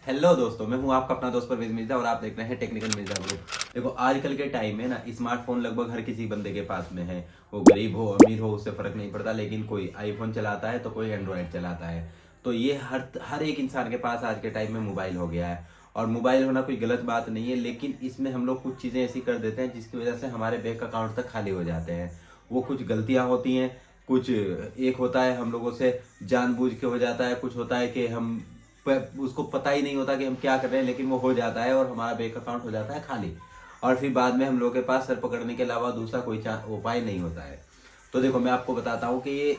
Hello दोस्तों, मैं हूं आपका अपना दोस्त परवेज मिर्जा और आप देख रहे हैं टेक्निकल मिर्जा ग्रुप। देखो, आजकल के टाइम में ना स्मार्टफोन लगभग हर किसी बंदे के पास में है। वो गरीब हो अमीर हो उससे फर्क नहीं पड़ता, लेकिन कोई आईफोन चलाता है तो कोई एंड्रॉयड चलाता है। तो ये हर हर एक इंसान के पास आज के टाइम में मोबाइल हो गया है। और मोबाइल होना कोई गलत बात नहीं है, लेकिन इसमें हम लोग कुछ चीज़ें ऐसी कर देते हैं जिसकी वजह से हमारे बैंक अकाउंट तक खाली हो जाते हैं। वो कुछ गलतियां होती हैं। कुछ एक होता है हम लोगों से जानबूझ के हो जाता है, कुछ होता है कि हम उसको पता ही नहीं होता कि हम क्या कर रहे हैं, लेकिन वो हो जाता है और हमारा बैंक अकाउंट हो जाता है खाली। और फिर बाद में हम लोगों के पास सर पकड़ने के अलावा दूसरा कोई उपाय नहीं होता है। तो देखो, मैं आपको बताता हूँ कि ये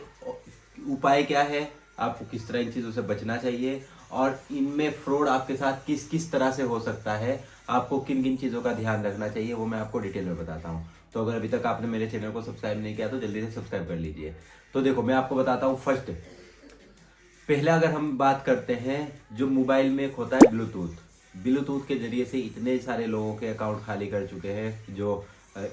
उपाय क्या है, आपको किस तरह इन चीज़ों से बचना चाहिए और इनमें फ्रॉड आपके साथ किस किस तरह से हो सकता है, आपको किन किन चीज़ों का ध्यान रखना चाहिए, वो मैं आपको डिटेल में बताता हूँ। तो अगर अभी तक आपने मेरे चैनल को सब्सक्राइब नहीं किया तो जल्दी से सब्सक्राइब कर लीजिए। तो देखो, मैं आपको बताता हूँ। फर्स्ट, पहले अगर हम बात करते हैं, जो मोबाइल में एक होता है ब्लूटूथ। ब्लूटूथ के जरिए से इतने सारे लोगों के अकाउंट खाली कर चुके हैं। जो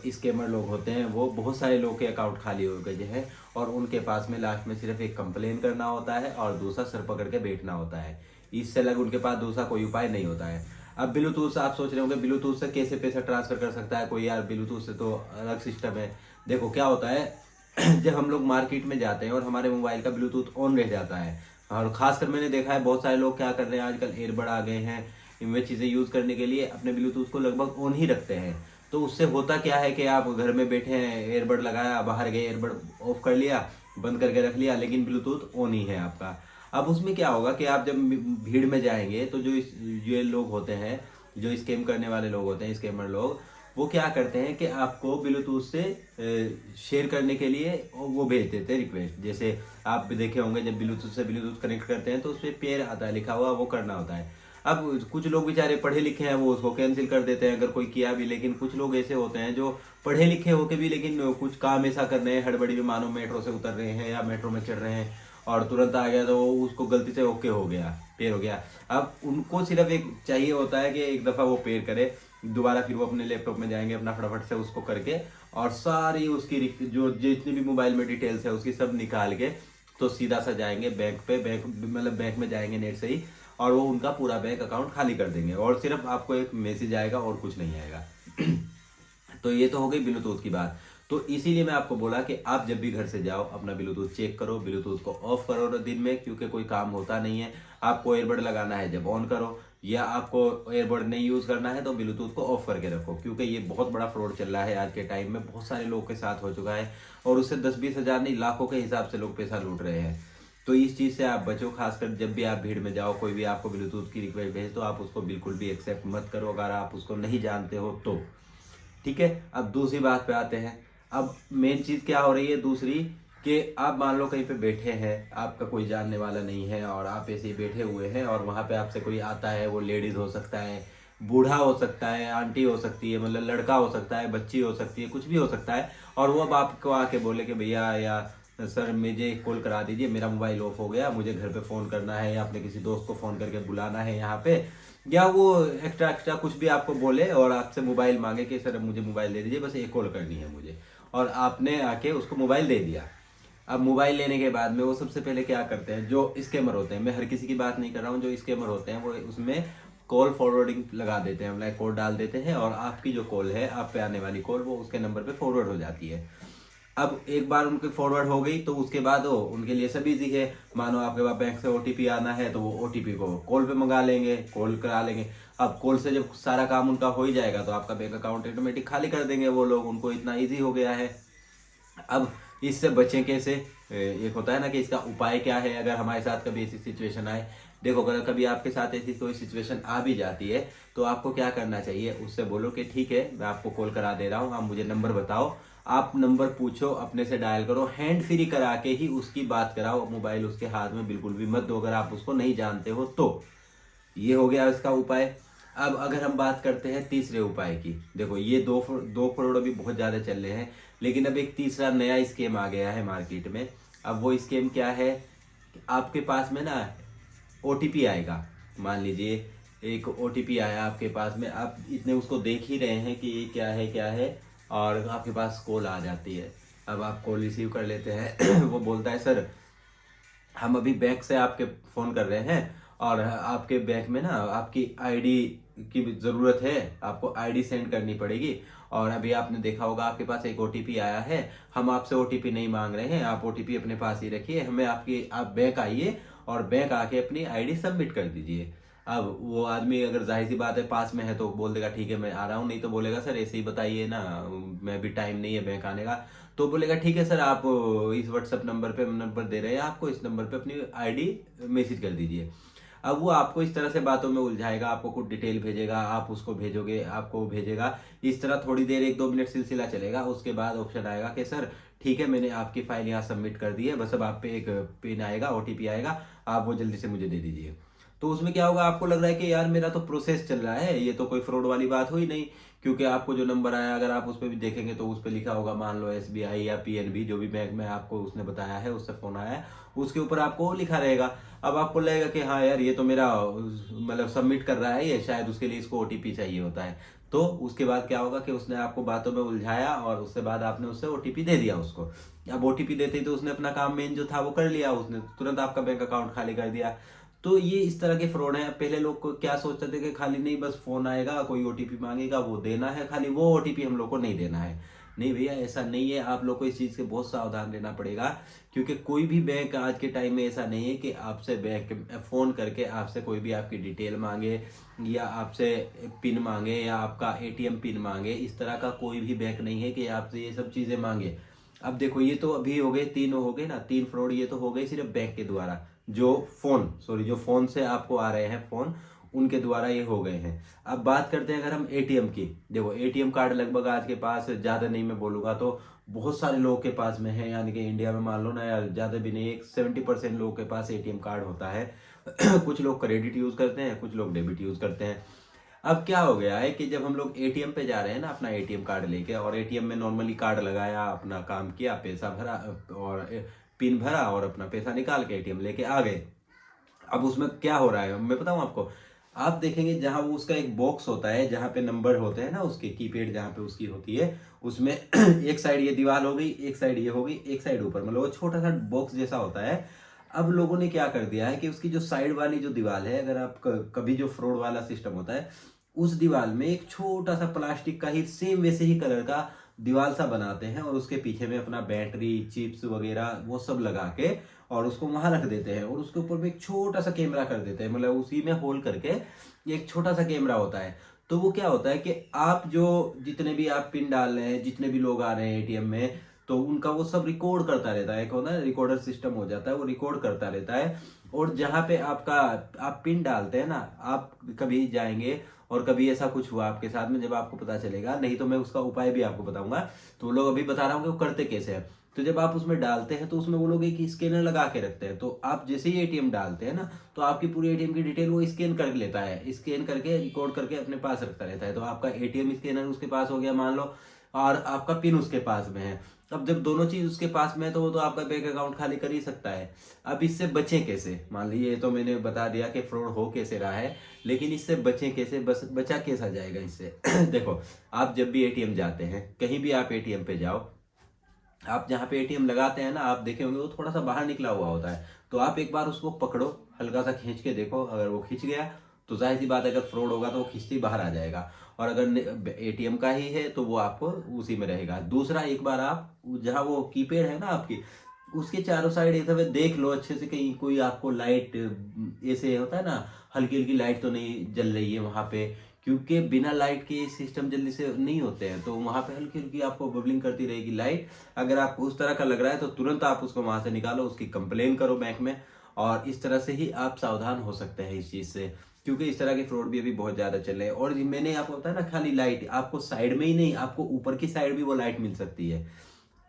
स्कैमर लोग होते हैं वो बहुत सारे लोगों के अकाउंट खाली हो गए हैं और उनके पास में लास्ट में सिर्फ एक कंप्लेन करना होता है और दूसरा सर पकड़ के बैठना होता है। इससे अलग उनके पास दूसरा कोई उपाय नहीं होता है। अब ब्लूटूथ से आप सोच रहे होंगे ब्लूटूथ से कैसे पैसा ट्रांसफर कर सकता है कोई, यार ब्लूटूथ से तो अलग सिस्टम है। देखो क्या होता है जब हम लोग मार्केट में जाते हैं और हमारे मोबाइल का ब्लूटूथ ऑन रह जाता है, और खासकर मैंने देखा है बहुत सारे लोग क्या कर रहे हैं, आजकल एयरबड आ गए हैं। इनमें चीज़ें यूज़ करने के लिए अपने ब्लूटूथ को लगभग ऑन ही रखते हैं। तो उससे होता क्या है कि आप घर में बैठे हैं, एयरबड लगाया, बाहर गए, एयरबड ऑफ कर लिया, बंद करके रख लिया, लेकिन ब्लूटूथ ऑन ही है आपका। अब उसमें क्या होगा कि आप जब भीड़ में जाएंगे तो ये लोग होते हैं, जो स्कैम करने वाले लोग होते हैं, स्कैमर लोग, वो क्या करते हैं कि आपको ब्लूटूथ से शेयर करने के लिए वो भेज देते हैं रिक्वेस्ट। जैसे आप भी देखे होंगे, जब ब्लूटूथ से ब्लूटूथ कनेक्ट करते हैं तो उस पर पेयर आता है लिखा हुआ, वो करना होता है। अब कुछ लोग बेचारे पढ़े लिखे हैं, वो उसको कैंसिल कर देते हैं अगर कोई किया भी। लेकिन कुछ लोग ऐसे होते हैं जो पढ़े लिखे होके भी लेकिन कुछ काम ऐसा कर रहे हैं हड़बड़ी में, मानो मेट्रो से उतर रहे हैं या मेट्रो में चढ़ रहे हैं और तुरंत आ गया तो उसको गलती से ओके हो गया, पेयर हो गया। अब उनको सिर्फ एक चाहिए होता है कि एक दफ़ा वो पेयर करे, दोबारा फिर वो अपने लैपटॉप में जाएंगे अपना फटाफट से उसको करके और सारी उसकी जो जितनी भी मोबाइल में डिटेल्स है उसकी सब निकाल के तो सीधा सा जाएंगे बैंक पे, बैंक में जाएंगे नेट से ही, और वो उनका पूरा बैंक अकाउंट खाली कर देंगे और सिर्फ आपको एक मैसेज आएगा और कुछ नहीं आएगा। तो ये तो हो गई ब्लूटूथ की बात। तो इसीलिए मैं आपको बोला कि आप जब भी घर से जाओ अपना ब्लूटूथ चेक करो, ब्लूटूथ को ऑफ करो दिन में, क्योंकि कोई काम होता नहीं है। आपको एयरबड लगाना है जब ऑन करो, या आपको एयरबड नहीं यूज़ करना है तो ब्लूटूथ को ऑफ करके रखो, क्योंकि ये बहुत बड़ा फ्रॉड चल रहा है आज के टाइम में, बहुत सारे लोगों के साथ हो चुका है और उससे 10-20 हज़ार नहीं, लाखों के हिसाब से लोग पैसा लूट रहे हैं। तो इस चीज़ से आप बचो। खासकर जब भी आप भीड़ में जाओ, कोई भी आपको ब्लूटूथ की रिक्वेस्ट भेज तो आप उसको बिल्कुल भी एक्सेप्ट मत करो अगर आप उसको नहीं जानते हो तो। ठीक है, अब दूसरी बात पे आते हैं। अब मेन चीज़ क्या हो रही है दूसरी, कि आप मान लो कहीं पे बैठे हैं, आपका कोई जानने वाला नहीं है और आप ऐसे ही बैठे हुए हैं और वहाँ पे आपसे कोई आता है, वो लेडीज़ हो सकता है, बूढ़ा हो सकता है, आंटी हो सकती है, मतलब लड़का हो सकता है, बच्ची हो सकती है, कुछ भी हो सकता है, और वो अब आपको आके बोले कि भैया या सर मुझे कॉल करा दीजिए, मेरा मोबाइल ऑफ हो गया, मुझे घर पे फ़ोन करना है या अपने किसी दोस्त को फ़ोन करके बुलाना है यहाँ पे, या वो एक्स्ट्रा एक्स्ट्रा कुछ भी आपको बोले और आपसे मोबाइल मांगे कि सर मुझे मोबाइल दे दीजिए, बस एक कॉल करनी है मुझे, और आपने आके उसको मोबाइल दे दिया। अब मोबाइल लेने के बाद में वो सबसे पहले क्या करते हैं, जो स्कैमर होते हैं, मैं हर किसी की बात नहीं कर रहा हूँ, जो स्कैमर होते हैं वो उसमें कॉल फॉरवर्डिंग लगा देते हैं, मतलब कोड डाल देते हैं और आपकी जो कॉल है, आप पे आने वाली कॉल, वो उसके नंबर पे फॉरवर्ड हो जाती है। अब एक बार उनके फॉरवर्ड हो गई तो उसके बाद वो उनके लिए सब इजी है। मानो आपके पास बैंक से ओटीपी आना है तो वो ओटीपी को कॉल पे मंगा लेंगे, कॉल करा लेंगे। अब कॉल से जब सारा काम उनका हो ही जाएगा तो आपका बैंक अकाउंट ऑटोमेटिक खाली कर देंगे वो लोग, उनको इतना इजी हो गया है। अब इससे बचें कैसे? एक होता है ना कि इसका उपाय क्या है अगर हमारे साथ कभी ऐसी सिचुएशन आए। देखो, अगर कभी आपके साथ ऐसी कोई सिचुएशन आ भी जाती है तो आपको क्या करना चाहिए, उससे बोलो कि ठीक है मैं आपको कॉल करा दे रहा हूँ, आप मुझे नंबर बताओ। आप नंबर पूछो, अपने से डायल करो, हैंड फ्री करा के ही उसकी बात कराओ, मोबाइल उसके हाथ में बिल्कुल भी मत दो अगर आप उसको नहीं जानते हो तो। ये हो गया इसका उपाय। अब अगर हम बात करते हैं तीसरे उपाय की, देखो ये दो करोड़ अभी बहुत ज़्यादा चल रहे हैं, लेकिन अब एक तीसरा नया स्कीम आ गया है मार्केट में। अब वो स्कीम क्या है कि आपके पास में ना ओटीपी आएगा। मान लीजिए एक ओटीपी आया आपके पास में, आप इतने उसको देख ही रहे हैं कि ये क्या है, और आपके पास कॉल आ जाती है। अब आप कॉल रिसीव कर लेते हैं वो बोलता है सर हम अभी बैंक से आपके फ़ोन कर रहे हैं और आपके बैंक में ना आपकी आईडी की ज़रूरत है, आपको आईडी सेंड करनी पड़ेगी। और अभी आपने देखा होगा आपके पास एक ओटीपी आया है, हम आपसे ओटीपी नहीं मांग रहे हैं, आप ओटीपी अपने पास ही रखिए, हमें आप बैंक आइए और बैंक आके अपनी आईडी सबमिट कर दीजिए। अब वो आदमी अगर जाहिर सी बात है पास में है तो बोल देगा ठीक है मैं आ रहा हूँ, नहीं तो बोलेगा सर ऐसे ही बताइए ना, मैं भी टाइम नहीं है बैंक आने का। तो बोलेगा ठीक है सर, आप इस व्हाट्सएप नंबर पे नंबर दे रहे हैं आपको, इस नंबर पे अपनी आईडी मैसेज कर दीजिए। अब वो आपको इस तरह से बातों में उलझाएगा, आपको कुछ डिटेल भेजेगा, आप उसको भेजोगे, आपको भेजेगा। इस तरह थोड़ी देर 1-2 मिनट सिलसिला चलेगा। उसके बाद ऑप्शन आएगा कि सर ठीक है मैंने आपकी फाइल यहाँ सबमिट कर दी है, बस अब आप पे एक पिन आएगा, ओटीपी आएगा, आप वो जल्दी से मुझे दे दीजिए। तो उसमें क्या होगा, आपको लग रहा है कि यार मेरा तो प्रोसेस चल रहा है, ये तो कोई फ्रॉड वाली बात हुई नहीं, क्योंकि आपको जो नंबर आया अगर आप उस पर भी देखेंगे तो उस पर लिखा होगा मान लो एसबीआई या पीएनबी, जो भी बैंक में आपको उसने बताया है उससे फोन आया है, उसके ऊपर आपको लिखा रहेगा। अब आपको लगेगा कि हाँ यार ये तो मेरा मतलब सबमिट कर रहा है, ये शायद उसके लिए इसको ओटीपी चाहिए होता है। तो उसके बाद क्या होगा कि उसने आपको बातों में उलझाया और उसके बाद आपने उससे ओटीपी दे दिया उसको। अब ओटीपी देते ही तो उसने अपना काम मेन जो था वो कर लिया, उसने तुरंत आपका बैंक अकाउंट खाली कर दिया। तो ये इस तरह के फ्रॉड है। पहले लोग को क्या सोचते थे कि खाली नहीं बस फोन आएगा, कोई ओटीपी मांगेगा, वो देना है, खाली वो ओटीपी हम लोग को नहीं देना है। नहीं भैया ऐसा नहीं है, आप लोग को इस चीज़ से बहुत सावधान रहना पड़ेगा, क्योंकि कोई भी बैंक आज के टाइम में ऐसा नहीं है कि आपसे बैंक फ़ोन करके आपसे कोई भी आपकी डिटेल मांगे या आपसे पिन मांगे या आपका एटीएम पिन मांगे। इस तरह का कोई भी बैंक नहीं है कि आपसे ये सब चीज़ें मांगे। अब देखो ये तो अभी हो गए, 3 हो गए ना, 3 फ्रॉड ये तो हो गए सिर्फ बैंक के द्वारा, जो फोन से आपको आ रहे हैं फोन, उनके द्वारा ये हो गए हैं। अब बात करते हैं अगर हम एटीएम की। देखो एटीएम कार्ड लगभग आज के पास, ज़्यादा नहीं मैं बोलूँगा तो बहुत सारे लोगों के पास में है, यानी कि इंडिया में मान लो ना यार ज़्यादा भी नहीं, एक 70% लोगों के पास एटीएम कार्ड होता है। कुछ लोग क्रेडिट यूज़ करते हैं, कुछ लोग डेबिट यूज़ करते हैं। अब क्या हो गया है कि जब हम लोग एटीएम पे जा रहे हैं ना अपना एटीएम कार्ड लेके, और एटीएम में नॉर्मली कार्ड लगाया, अपना काम किया, पैसा भरा और पिन भरा और अपना पैसा निकाल के एटीएम लेके आ गए। अब उसमें क्या हो रहा है मैं बताऊं आपको, आप देखेंगे जहां वो उसका एक बॉक्स होता है, जहां पे नंबर होते हैं ना उसके कीपैड जहां पे उसकी होती है, उसमें एक साइड ये दीवार हो गई, एक साइड ये हो गई, एक साइड ऊपर, मतलब वो छोटा सा बॉक्स जैसा होता है। अब लोगों ने क्या कर दिया है कि उसकी जो साइड वाली जो दीवार है, अगर आप कभी जो फ्रॉड वाला सिस्टम होता है, उस दीवार में एक छोटा सा प्लास्टिक का ही सेम वैसे ही कलर का दीवार सा बनाते हैं और उसके पीछे में अपना बैटरी चिप्स वगैरह वो सब लगा के और उसको वहां रख देते हैं और उसके ऊपर में एक छोटा सा कैमरा कर देते हैं, मतलब उसी में होल करके एक छोटा सा कैमरा होता है। तो वो क्या होता है कि आप जो जितने भी आप पिन डाल रहे हैं, जितने भी लोग आ रहे हैं एटीएम में, तो उनका वो सब रिकॉर्ड करता रहता है। एक होता है रिकॉर्डर सिस्टम हो जाता है, वो रिकॉर्ड करता रहता है। और जहाँ पे आपका आप पिन डालते हैं ना, आप कभी जाएंगे और कभी ऐसा कुछ हुआ आपके साथ में, जब आपको पता चलेगा, नहीं तो मैं उसका उपाय भी आपको बताऊंगा। तो वो लोग अभी बता रहा हूँ कि वो करते कैसे हैं। तो जब आप उसमें डालते हैं तो उसमें वो लोग एक स्कैनर लगा के रखते हैं, तो आप जैसे ही एटीएम डालते हैं ना, तो आपकी पूरी एटीएम की डिटेल वो स्कैन कर लेता है, स्कैन करके रिकॉर्ड करके अपने पास रखता रहता है। तो आपका एटीएम स्कैनर उसके पास हो गया मान लो, और आपका पिन उसके पास में है। अब जब दोनों चीज उसके पास में है तो वो तो आपका बैंक अकाउंट खाली कर ही सकता है। अब इससे बचें कैसे, मान लीजिए ये तो मैंने बता दिया कि फ्रॉड हो कैसे रहा है, लेकिन इससे बचें कैसे, बस बचा कैसा जाएगा इससे। देखो आप जब भी एटीएम जाते हैं, कहीं भी आप एटीएम पे जाओ, आप जहाँ पे एटीएम लगाते हैं ना, आप देखे होंगे वो थोड़ा सा बाहर निकला हुआ होता है। तो आप एक बार उसको पकड़ो, हल्का सा खींच के देखो, अगर वो खींच गया तो जाहिर सी बात है, अगर फ्रॉड होगा तो वो खींचते ही बाहर आ जाएगा, और अगर एटीएम का ही है तो वो आपको उसी में रहेगा। दूसरा, एक बार आप जहाँ वो कीपैड है ना आपकी, उसके चारों साइड ऐसे देख लो अच्छे से, कहीं कोई आपको लाइट ऐसे होता है ना, हल्की हल्की लाइट तो नहीं जल रही है वहां पे, क्योंकि बिना लाइट के सिस्टम जल्दी से नहीं होते हैं। तो वहां पे हल्की हल्की आपको बबलिंग करती रहेगी लाइट। अगर आपको उस तरह का लग रहा है तो तुरंत आप उसको वहां से निकालो, उसकी कंप्लेन करो बैंक में, और इस तरह से ही आप सावधान हो सकते हैं इस चीज से, क्योंकि इस तरह के फ्रॉड भी अभी बहुत ज्यादा चल रहे हैं। और मैंने आपको बताया ना, खाली लाइट आपको साइड में ही नहीं, आपको ऊपर की साइड भी वो लाइट मिल सकती है।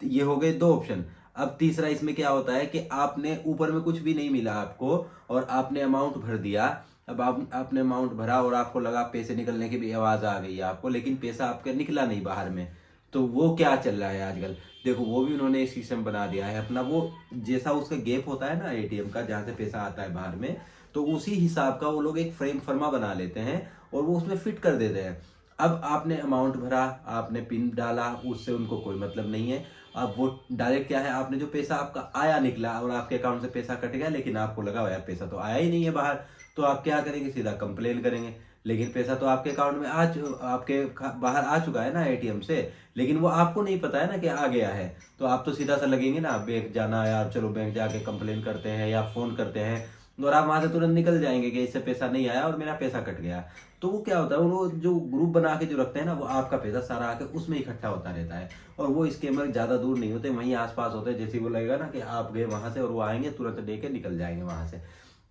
तो ये हो गए 2 ऑप्शन। अब तीसरा इसमें क्या होता है कि आपने ऊपर में कुछ भी नहीं मिला आपको, और आपने अमाउंट भर दिया। अब आपने अमाउंट भरा और आपको लगा पैसे निकलने की भी आवाज आ गई है आपको, लेकिन पैसा आपका निकला नहीं बाहर में। तो वो क्या चल रहा है आजकल, देखो वो भी उन्होंने एक सिस्टम बना दिया है अपना, वो जैसा उसका गैप होता है ना एटीएम का, जहां से पैसा आता है बाहर में, तो उसी हिसाब का वो लोग एक फ्रेम फर्मा बना लेते हैं और वो उसमें फिट कर देते हैं। अब आपने अमाउंट भरा, आपने पिन डाला, उससे उनको कोई मतलब नहीं है। अब वो डायरेक्ट क्या है, आपने जो पैसा आपका आया निकला और आपके अकाउंट से पैसा कट गया, लेकिन आपको लगा यार पैसा तो आया ही नहीं है बाहर, तो आप क्या करेंगे, सीधा कंप्लेन करेंगे। लेकिन पैसा तो आपके अकाउंट में बाहर आ चुका है ना एटीएम से, लेकिन वो आपको नहीं पता है ना कि आ गया है। तो आप तो सीधा सा लगेंगे ना, बैंक जाना है यार, चलो बैंक जाके कंप्लेन करते हैं या फोन करते हैं, और आप वहां से तुरंत निकल जाएंगे कि इससे पैसा नहीं आया और मेरा पैसा कट गया। तो वो क्या होता है, वो जो ग्रुप बना के जो रखते हैं ना, वो आपका पैसा सारा आके उसमें इकट्ठा होता रहता है। और वो स्कैमर ज्यादा दूर नहीं होते, वहीं आसपास होते हैं। जैसे वो लगेगा ना कि आप गए वहां से, और वो आएंगे तुरंत लेके निकल जाएंगे वहां से।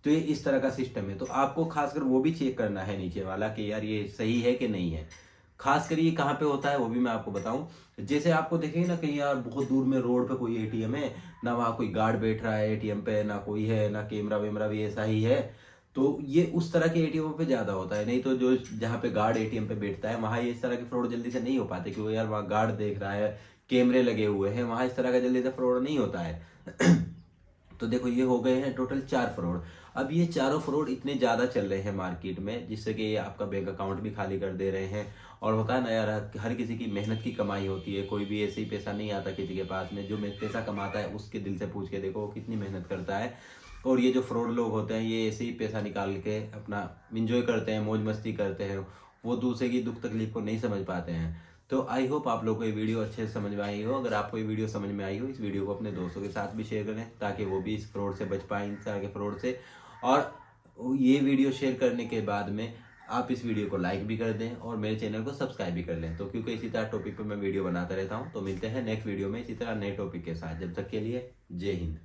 तो ये इस तरह का सिस्टम है। तो आपको खासकर वो भी चेक करना है नीचे वाला कि यार ये सही है कि नहीं है। खासकर ये कहाँ पे होता है वो भी मैं आपको बताऊं। जैसे आपको देखेंगे ना कहीं यार बहुत दूर में रोड पे कोई एटीएम है, ना वहाँ कोई गार्ड बैठ रहा है एटीएम पे, ना कोई है, ना कैमरा वेमरा भी ऐसा ही है। तो ये उस तरह के एटीएम पे ज्यादा होता है। नहीं तो जो जहाँ पे गार्ड एटीएम पे बैठता है वहाँ ये इस तरह के फ्रॉड जल्दी से नहीं हो पाते, क्योंकि यार वहाँ गार्ड देख रहा है, कैमरे लगे हुए हैं, वहाँ इस तरह का जल्दी से फ्रॉड नहीं होता है। तो देखो ये हो गए हैं टोटल 4 फ्रॉड। अब ये चारों फ्रॉड इतने ज़्यादा चल रहे हैं मार्केट में, जिससे कि ये आपका बैंक अकाउंट भी खाली कर दे रहे हैं। और होता है ना यार, हर किसी की मेहनत की कमाई होती है, कोई भी ऐसे ही पैसा नहीं आता किसी के पास में। जो पैसा कमाता है उसके दिल से पूछ के देखो वो कितनी मेहनत करता है। और ये जो फ्रॉड लोग होते हैं ये ऐसे ही पैसा निकाल के अपना इंजॉय करते हैं, मौज मस्ती करते हैं, वो दूसरे की दुख तकलीफ को नहीं समझ पाते हैं। तो आई होप आप लोग को ये वीडियो अच्छे से समझ में आई हो। अगर आपको ये वीडियो समझ में आई हो, इस वीडियो को अपने दोस्तों के साथ भी शेयर करें, ताकि वो भी इस फ्रॉड से बच पाएं, इन तरह के फ्रॉड से। और ये वीडियो शेयर करने के बाद में आप इस वीडियो को लाइक भी कर दें और मेरे चैनल को सब्सक्राइब भी कर लें। तो क्योंकि इसी तरह टॉपिक पर मैं वीडियो बनाता रहता हूँ। तो मिलते हैं नेक्स्ट वीडियो में इसी तरह नए टॉपिक के साथ। जब तक के लिए जय हिंद।